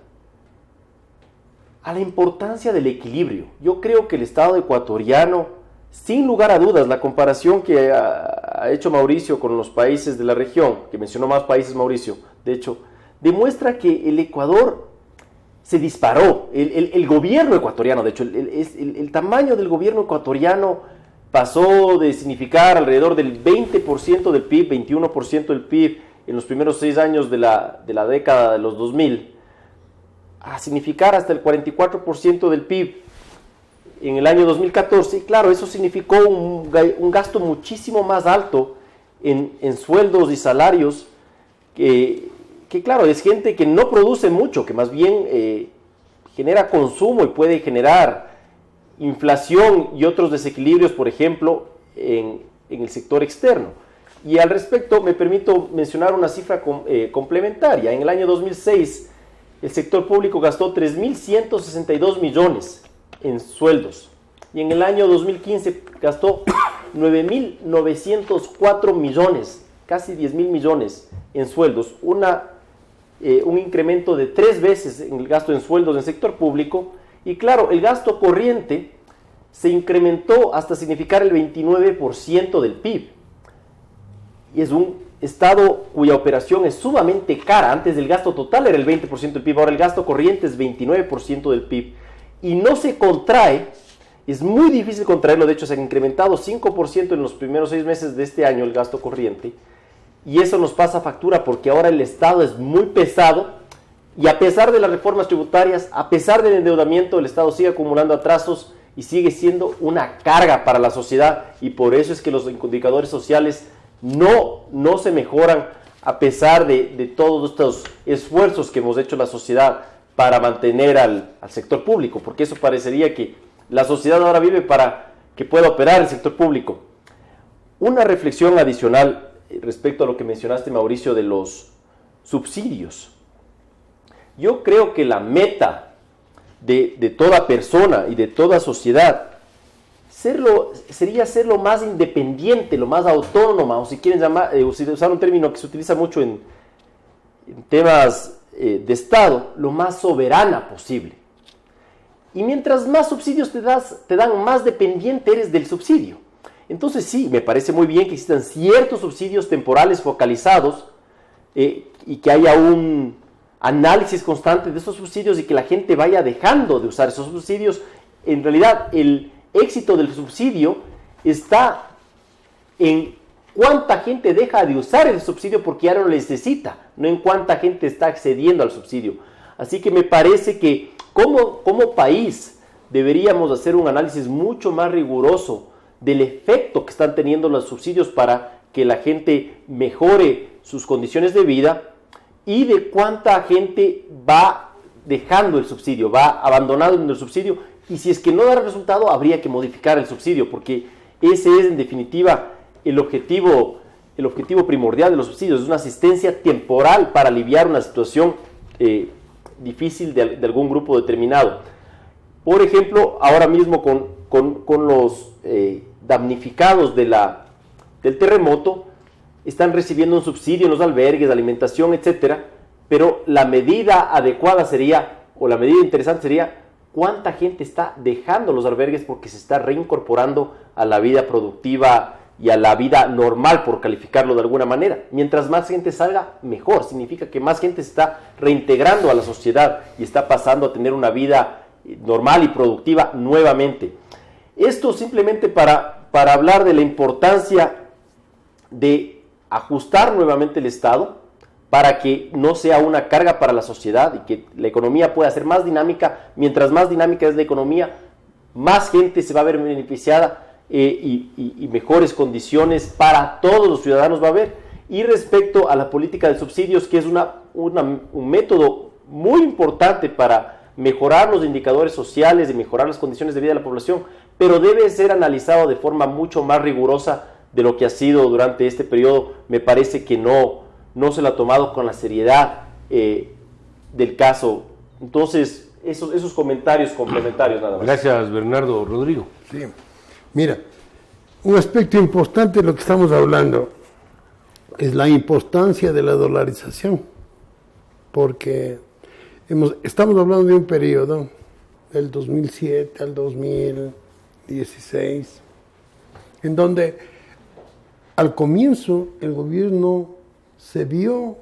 A la importancia del equilibrio. Yo creo que el Estado ecuatoriano, sin lugar a dudas, la comparación que ha hecho Mauricio con los países de la región, que mencionó más países Mauricio, de hecho, demuestra que el Ecuador se disparó. El gobierno ecuatoriano, de hecho, el tamaño del gobierno ecuatoriano pasó de significar alrededor del 20% del PIB, 21% del PIB en los primeros 6 años de la década de los 2000, a significar hasta el 44% del PIB en el año 2014. Y claro, eso significó un gasto muchísimo más alto en sueldos y salarios, que claro, es gente que no produce mucho, que más bien genera consumo y puede generar inflación y otros desequilibrios, por ejemplo, en el sector externo. Y al respecto me permito mencionar una cifra complementaria. En el año 2006 el sector público gastó 3.162 millones en sueldos y en el año 2015 gastó 9.904 millones, casi 10.000 millones en sueldos, un incremento de 3 veces en el gasto en sueldos en el sector público. Y claro, el gasto corriente se incrementó hasta significar el 29% del PIB. Y es un Estado cuya operación es sumamente cara. Antes el gasto total era el 20% del PIB, ahora el gasto corriente es 29% del PIB. Y no se contrae, es muy difícil contraerlo, de hecho se ha incrementado 5% en los primeros 6 meses de este año el gasto corriente. Y eso nos pasa factura porque ahora el Estado es muy pesado y a pesar de las reformas tributarias, a pesar del endeudamiento, el Estado sigue acumulando atrasos y sigue siendo una carga para la sociedad. Y por eso es que los indicadores sociales no se mejoran a pesar de todos estos esfuerzos que hemos hecho la sociedad para mantener al sector público, porque eso parecería que la sociedad ahora vive para que pueda operar el sector público. Una reflexión adicional respecto a lo que mencionaste, Mauricio, de los subsidios. Yo creo que la meta de toda persona y de toda sociedad sería ser lo más independiente, lo más autónoma, o si quieren usar un término que se utiliza mucho en temas de Estado, lo más soberana posible. Y mientras más subsidios te dan, más dependiente eres del subsidio. Entonces sí, me parece muy bien que existan ciertos subsidios temporales focalizados y que haya un análisis constante de esos subsidios y que la gente vaya dejando de usar esos subsidios. En realidad, el éxito del subsidio está en cuánta gente deja de usar el subsidio porque ya no lo necesita, no en cuánta gente está accediendo al subsidio. Así que me parece que como país deberíamos hacer un análisis mucho más riguroso del efecto que están teniendo los subsidios para que la gente mejore sus condiciones de vida y de cuánta gente va dejando el subsidio, va abandonando el subsidio. Y si es que no da resultado, habría que modificar el subsidio, porque ese es en definitiva el objetivo primordial de los subsidios, es una asistencia temporal para aliviar una situación difícil de algún grupo determinado. Por ejemplo, ahora mismo con los damnificados del terremoto, están recibiendo un subsidio en los albergues, alimentación, etcétera, pero la medida adecuada sería, o la medida interesante sería, cuánta gente está dejando los albergues porque se está reincorporando a la vida productiva y a la vida normal, por calificarlo de alguna manera. Mientras más gente salga, mejor. Significa que más gente se está reintegrando a la sociedad y está pasando a tener una vida normal y productiva nuevamente. Esto simplemente para hablar de la importancia de ajustar nuevamente el Estado para que no sea una carga para la sociedad y que la economía pueda ser más dinámica. Mientras más dinámica es la economía, más gente se va a ver beneficiada y mejores condiciones para todos los ciudadanos va a haber. Y respecto a la política de subsidios, que es un método muy importante para mejorar los indicadores sociales y mejorar las condiciones de vida de la población, pero debe ser analizado de forma mucho más rigurosa de lo que ha sido durante este periodo. Me parece que no se lo ha tomado con la seriedad del caso. Entonces, esos comentarios complementarios nada más. Gracias, Bernardo. Rodrigo. Sí. Mira, un aspecto importante de lo que estamos hablando es la importancia de la dolarización, porque estamos hablando de un periodo del 2007 al 2016, en donde al comienzo el gobierno se vio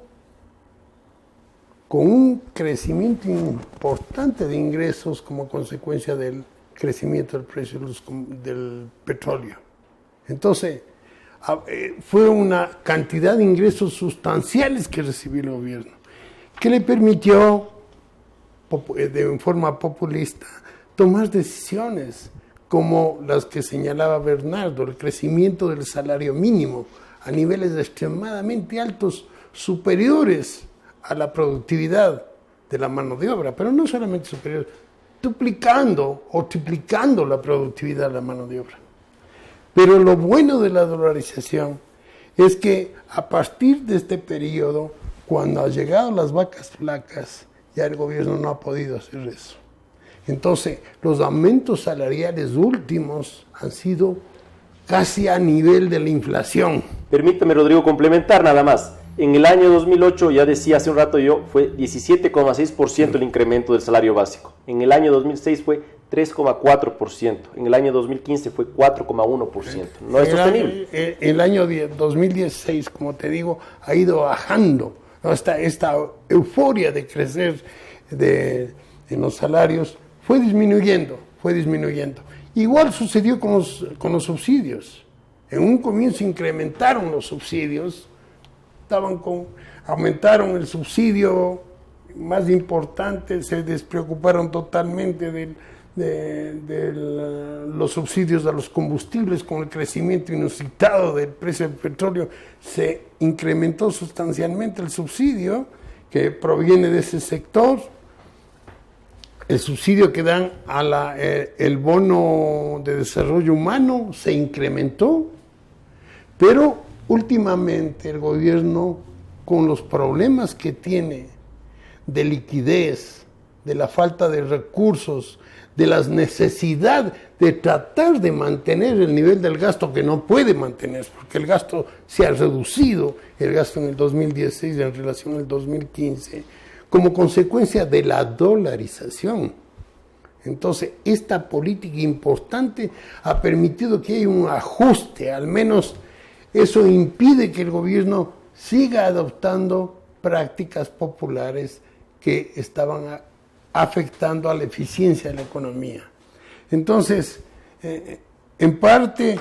con un crecimiento importante de ingresos como consecuencia del crecimiento del precio del petróleo. Entonces, fue una cantidad de ingresos sustanciales que recibió el gobierno, que le permitió, de forma populista, tomar decisiones como las que señalaba Bernardo, el crecimiento del salario mínimo a niveles extremadamente altos, superiores a la productividad de la mano de obra, pero no solamente superiores, duplicando o triplicando la productividad de la mano de obra. Pero lo bueno de la dolarización es que a partir de este periodo, cuando han llegado las vacas flacas, ya el gobierno no ha podido hacer eso. Entonces, los aumentos salariales últimos han sido casi a nivel de la inflación. Permítame, Rodrigo, complementar nada más. En el año 2008, ya decía hace un rato yo, fue 17,6% el incremento del salario básico. En el año 2006 fue 3,4%. En el año 2015 fue 4,1%. No es sostenible. El año 2016, como te digo, ha ido bajando, ¿no? Esta euforia de crecer en los salarios fue disminuyendo. Igual sucedió con los subsidios. En un comienzo incrementaron los subsidios, aumentaron el subsidio más importante, se despreocuparon totalmente de los subsidios a los combustibles. Con el crecimiento inusitado del precio del petróleo se incrementó sustancialmente el subsidio que proviene de ese sector. El subsidio que dan el bono de desarrollo humano se incrementó, pero últimamente el gobierno, con los problemas que tiene de liquidez, de la falta de recursos, de la necesidad de tratar de mantener el nivel del gasto que no puede mantenerse, porque el gasto se ha reducido, el gasto en el 2016 en relación al 2015, como consecuencia de la dolarización. Entonces, esta política importante ha permitido que haya un ajuste, al menos eso impide que el gobierno siga adoptando prácticas populares que estaban afectando a la eficiencia de la economía. Entonces, en parte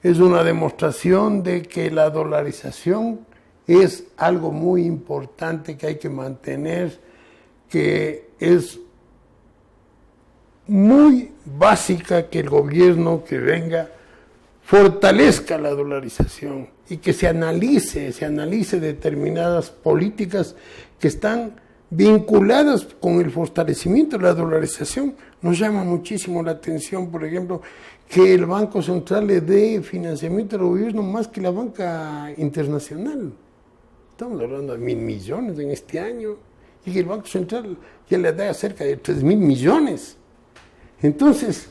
es una demostración de que la dolarización es algo muy importante que hay que mantener, que es muy básica que el gobierno que venga fortalezca la dolarización y que se analice determinadas políticas que están vinculadas con el fortalecimiento de la dolarización. Nos llama muchísimo la atención, por ejemplo, que el Banco Central le dé financiamiento al gobierno más que la banca internacional. Estamos hablando de 1.000 millones en este año, y que el Banco Central ya le da cerca de 3.000 millones. Entonces,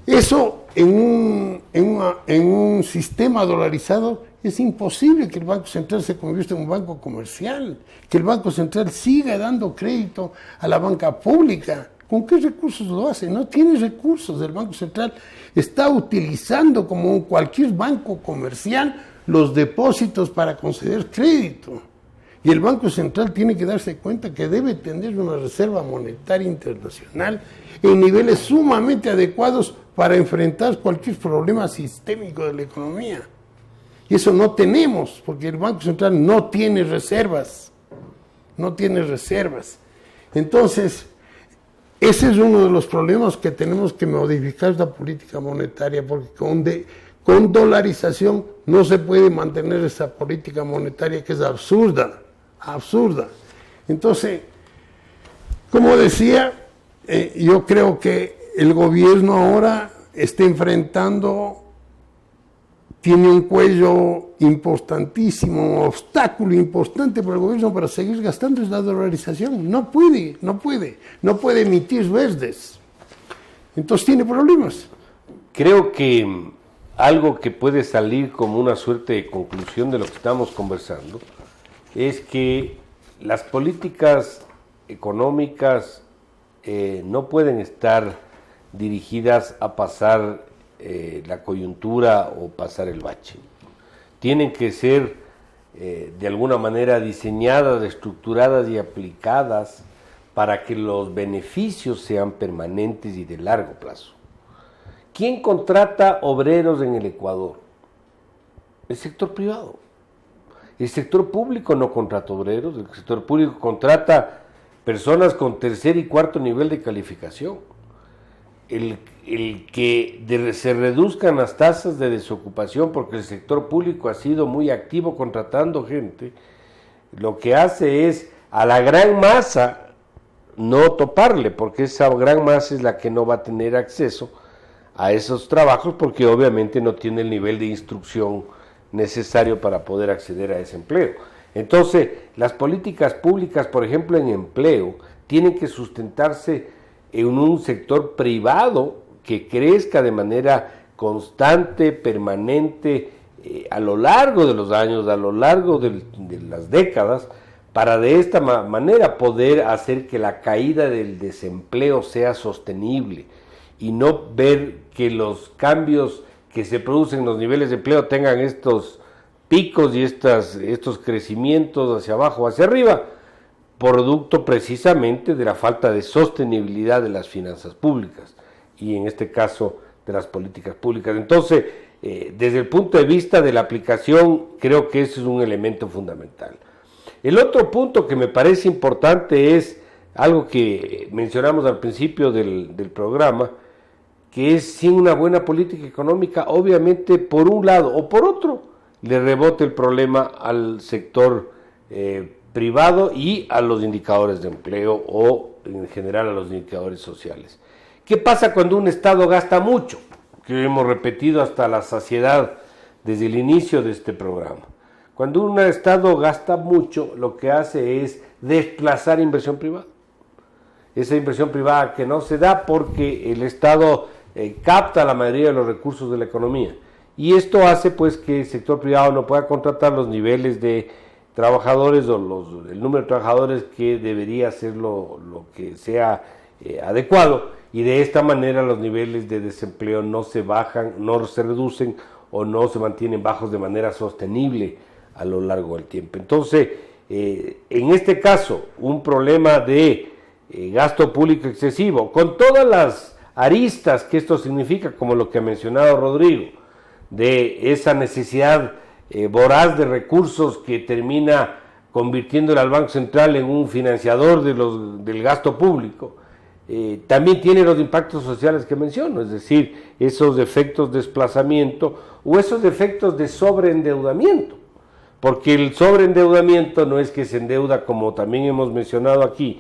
eso en un sistema dolarizado es imposible que el Banco Central se convierta en un banco comercial, que el Banco Central siga dando crédito a la banca pública. ¿Con qué recursos lo hace? No tiene recursos. El Banco Central está utilizando, como cualquier banco comercial, los depósitos para conceder crédito. Y el Banco Central tiene que darse cuenta que debe tener una reserva monetaria internacional en niveles sumamente adecuados para enfrentar cualquier problema sistémico de la economía. Y eso no tenemos, porque el Banco Central no tiene reservas. Entonces, ese es uno de los problemas que tenemos que modificar la política monetaria, porque con dolarización no se puede mantener esa política monetaria que es absurda. Entonces, como decía, yo creo que el gobierno ahora está enfrentando, tiene un cuello importantísimo, un obstáculo importante para el gobierno para seguir gastando, es la dolarización. No puede emitir verdes. Entonces tiene problemas. Creo que algo que puede salir como una suerte de conclusión de lo que estamos conversando es que las políticas económicas no pueden estar dirigidas a pasar la coyuntura o pasar el bache. Tienen que ser de alguna manera diseñadas, estructuradas y aplicadas para que los beneficios sean permanentes y de largo plazo. ¿Quién contrata obreros en el Ecuador? El sector privado. El sector público no contrata obreros, el sector público contrata personas con tercer y cuarto nivel de calificación. El que se reduzcan las tasas de desocupación porque el sector público ha sido muy activo contratando gente, lo que hace es a la gran masa no toparle, porque esa gran masa es la que no va a tener acceso a esos trabajos porque obviamente no tiene el nivel de instrucción necesario para poder acceder a ese empleo. Entonces, las políticas públicas, por ejemplo, en empleo, tienen que sustentarse en un sector privado que crezca de manera constante, permanente, a lo largo de los años, a lo largo de las décadas, para de esta manera poder hacer que la caída del desempleo sea sostenible y no ver que los cambios que se producen en los niveles de empleo tengan estos picos y estos crecimientos hacia abajo o hacia arriba, producto precisamente de la falta de sostenibilidad de las finanzas públicas y en este caso de las políticas públicas. Entonces, desde el punto de vista de la aplicación, creo que ese es un elemento fundamental. El otro punto que me parece importante es algo que mencionamos al principio del programa, que es sin una buena política económica, obviamente por un lado o por otro, le rebote el problema al sector privado y a los indicadores de empleo o en general a los indicadores sociales. ¿Qué pasa cuando un Estado gasta mucho? Que hemos repetido hasta la saciedad desde el inicio de este programa. Cuando un Estado gasta mucho, lo que hace es desplazar inversión privada. Esa inversión privada que no se da porque el Estado capta la mayoría de los recursos de la economía. Y esto hace pues que el sector privado no pueda contratar los niveles de trabajadores o el número de trabajadores que debería ser lo que sea adecuado, y de esta manera los niveles de desempleo no se bajan, no se reducen o no se mantienen bajos de manera sostenible a lo largo del tiempo. Entonces, en este caso, un problema de gasto público excesivo, con todas las aristas que esto significa, como lo que ha mencionado Rodrigo, de esa necesidad voraz de recursos que termina convirtiéndole al Banco Central en un financiador del gasto público, también tiene los impactos sociales que menciono, es decir, esos efectos de desplazamiento o esos efectos de sobreendeudamiento, porque el sobreendeudamiento no es que se endeuda, como también hemos mencionado aquí,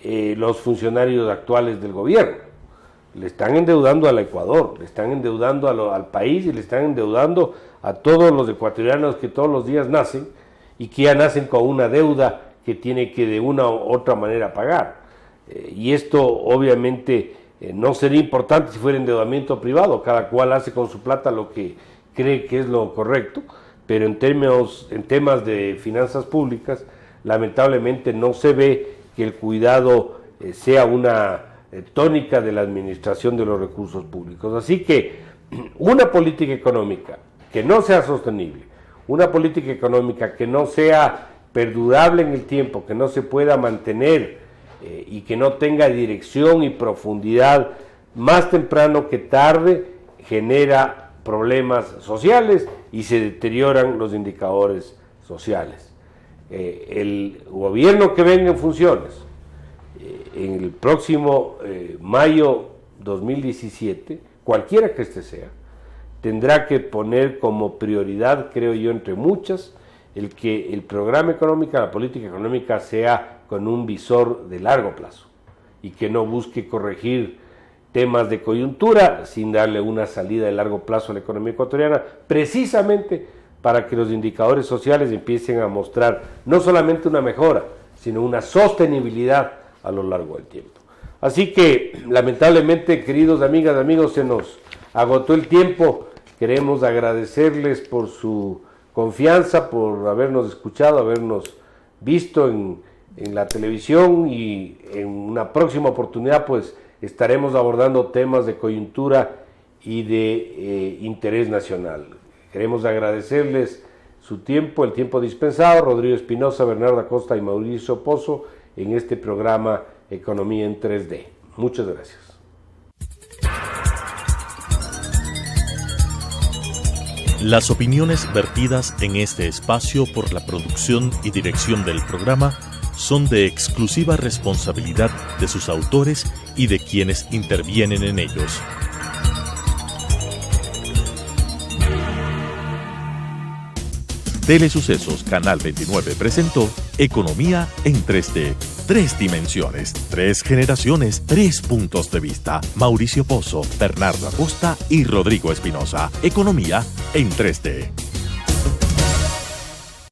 los funcionarios actuales del gobierno. Le están endeudando al Ecuador, le están endeudando al país y le están endeudando a todos los ecuatorianos que todos los días nacen y que ya nacen con una deuda que tiene que de una u otra manera pagar. Y esto obviamente no sería importante si fuera endeudamiento privado, cada cual hace con su plata lo que cree que es lo correcto, pero en temas de finanzas públicas, lamentablemente no se ve que el cuidado sea una tónica de la administración de los recursos públicos. Así que una política económica que no sea sostenible, una política económica que no sea perdurable en el tiempo, que no se pueda mantener y que no tenga dirección y profundidad, más temprano que tarde genera problemas sociales y se deterioran los indicadores sociales. El gobierno que venga en funciones en el próximo mayo 2017, cualquiera que este sea, tendrá que poner como prioridad, creo yo, entre muchas, el que el programa económico, la política económica sea con un visor de largo plazo y que no busque corregir temas de coyuntura, sin darle una salida de largo plazo a la economía ecuatoriana, precisamente para que los indicadores sociales empiecen a mostrar no solamente una mejora, sino una sostenibilidad a lo largo del tiempo. Así que, lamentablemente, queridos amigas, amigos, se nos agotó el tiempo. Queremos agradecerles por su confianza, por habernos escuchado, habernos visto en la televisión, y en una próxima oportunidad pues estaremos abordando temas de coyuntura y de interés nacional. Queremos agradecerles su tiempo, el tiempo dispensado. Rodrigo Espinosa, Bernardo Acosta y Mauricio Pozo en este programa Economía en 3D. Muchas gracias. Las opiniones vertidas en este espacio por la producción y dirección del programa son de exclusiva responsabilidad de sus autores y de quienes intervienen en ellos. Telesucesos Canal 29 presentó Economía en 3D. 3 dimensiones, 3 generaciones, 3 puntos de vista. Mauricio Pozo, Bernardo Acosta y Rodrigo Espinosa. Economía en 3D.